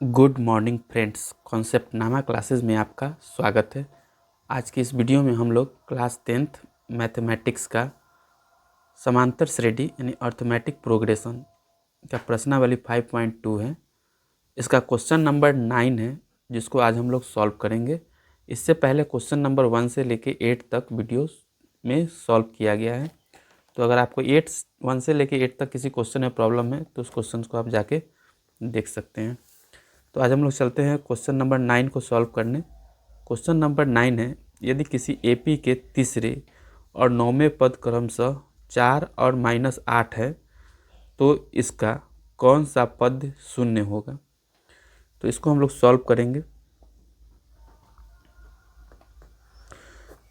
Good morning friends, concept नामा classes में आपका स्वागत है। आज की इस वीडियो में हम लोग क्लास 10th मैथमेटिक्स का समांतर श्रेणी यानी अर्थमेटिक प्रोग्रेशन का प्रश्नावली 5.2 है। इसका क्वेश्चन नंबर 9 है जिसको आज हम लोग सॉल्व करेंगे। इससे पहले क्वेश्चन नंबर 1 से लेके 8 तक वीडियोस में सॉल्व किया गया है। तो अगर आपको 1 से लेके 8 तक किसी क्वेश्चन में प्रॉब्लम है तो उस क्वेश्चन को आप जाके देख सकते हैं। तो आज हम लोग चलते हैं क्वेश्चन नंबर 9 को सॉल्व करने। क्वेश्चन नंबर 9 है, यदि किसी एपी के तीसरे और 9वें पद क्रमशः 4 और -8 है तो इसका कौन सा पद शून्य होगा। तो इसको हम लोग सॉल्व करेंगे।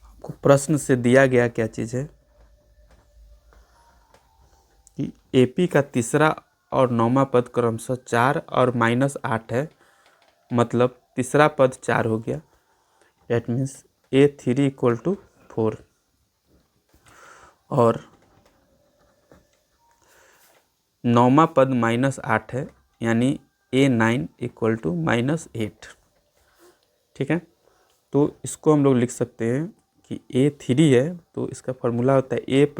आपको प्रश्न से दिया गया क्या चीज़ है कि एपी का तीसरा और 9वां पद क्रमशः 4 और -8 है, मतलब तीसरा पद 4 हो गया। That means A3 = 4 और 9वां पद -8 है, यानी A9 = -8। ठीक है, तो इसको हम लोग लिख सकते हैं कि A3 है तो इसका फॉर्मूला होता है A +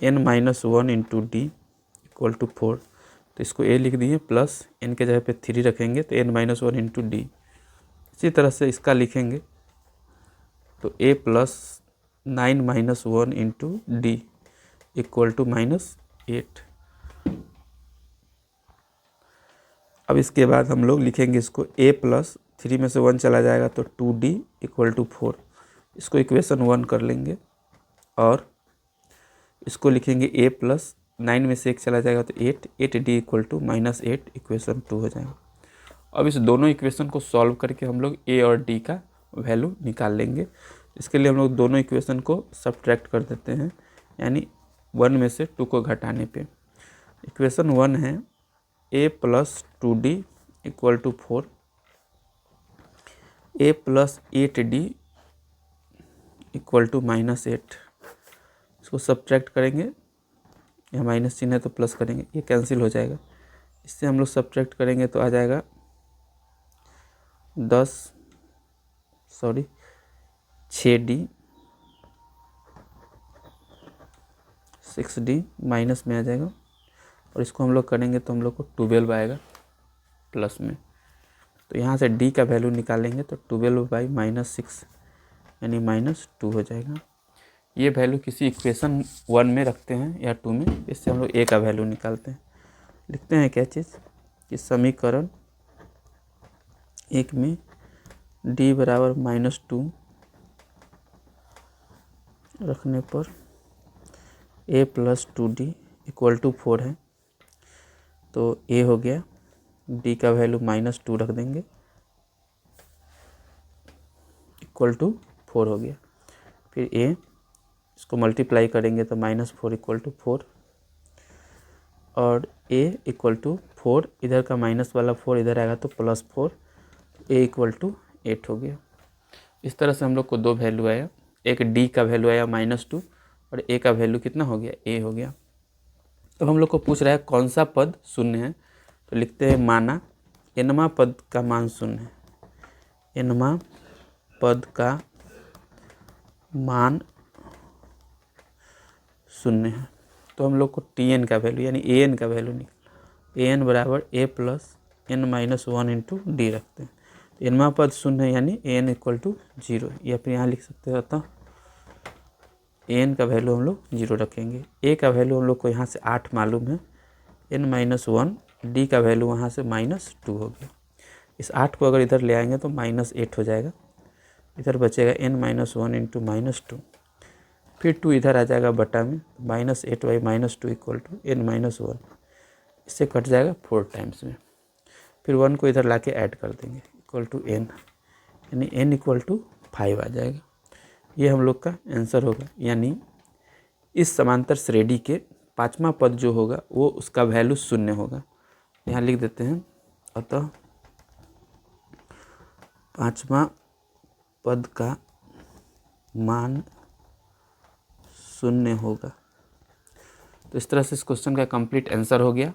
n-1 × D = 4। तो इसको A लिख दिए, प्लस n के जगह पे 3 रखेंगे तो n-1 × D। इसी तरह से इसका लिखेंगे तो A + 9 - 1 × D = -8। अब इसके बाद हम लोग लिखेंगे इसको A + 3 में से 1 चला जाएगा तो 2D = 4। इसको इक्वेशन 1 कर लेंगे और इसको लिखेंगे A + 9 में से 1 चला जाएगा तो 8, 8D = -8, इक्वेशन 2 हो जाएगा। अब इस दोनों इक्वेशन को सॉल्व करके हम लोग A और D का वैल्यू निकाल लेंगे। इसके लिए हम लोग दोनों इक्वेशन को सब्ट्रैक्ट कर देते हैं, यानी 1 में से 2 को घटाने पे। इक्वेशन 1 है A + 2D = 4, A + 8D = -8। इसको सब्ट्रैक्ट करेंगे, यहाँ माइनस चिन्ह है तो प्लस करेंगे, ये कैंसिल हो जाएगा। इससे हम लोग सब्ट्रैक्ट करेंगे तो आ जाएगा 6D, 6D माइनस में आ जाएगा और इसको हम लोग करेंगे तो हम लोग को 12 आएगा प्लस में। तो यहाँ से D का वैल्यू निकालेंगे तो 12/-6 यानी -2 हो जाएगा। ये वैल्यू किसी इक्वेशन 1 में रखते हैं या 2 में, इससे हम लोग A का वैल्यू निकालते हैं। लिखते हैं क्या चीज़ कि समीकरण 1 में D = -2 रखने पर A + 2D = 4 है, तो A हो गया, D का वैल्यू -2 रख देंगे =4 हो गया। फिर A इसको मल्टीप्लाई करेंगे तो -4 = 4 और A = 4, इधर का माइनस वाला 4 इधर आएगा तो +4, A = 8 हो गया। इस तरह से हम लोग को दो वैल्यू आया, एक D का वैल्यू आया -2 और A का वैल्यू कितना हो गया, A हो गया। तो हम लोग को पूछ रहा है कौन सा पद शून्य है, तो लिखते हैं माना nवां पद का मान शून्य है, nवां पद का मान शून्य है। तो हम लोग को Tn का वैल्यू यानी An का वैल्यू निकला, An = A + n-1 × D रखते हैं। तो nवां पद शून्य है यानी An = 0, या फिर यहाँ लिख सकते हैं अतः An का वैल्यू हम लोग 0 रखेंगे। A का वैल्यू हम लोग को यहाँ से 8 मालूम है, n-1, D का वैल्यू वहाँ से -2 हो गया। इस 8 को अगर इधर ले आएंगे तो -8 हो जाएगा, इधर बचेगा n-1 × -2, फिर 2 इधर आ जाएगा बटा में, -8/-2 = n-1, इससे कट जाएगा 4 टाइम्स में। फिर 1 को इधर लाके ऐड कर देंगे n, यानी n = 5 आ जाएगा। ये हम लोग का आंसर होगा, यानी इस समांतर श्रेणी के 5वां पद जो होगा वो उसका वैल्यू शून्य होगा। यहाँ लिख देते हैं अतः 5वां पद का मान शून्य होगा। तो इस तरह से इस क्वेश्चन का कंप्लीट आंसर हो गया।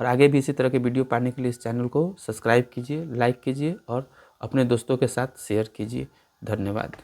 और आगे भी इसी तरह के वीडियो पाने के लिए इस चैनल को सब्सक्राइब कीजिए, लाइक कीजिए और अपने दोस्तों के साथ शेयर कीजिए। धन्यवाद।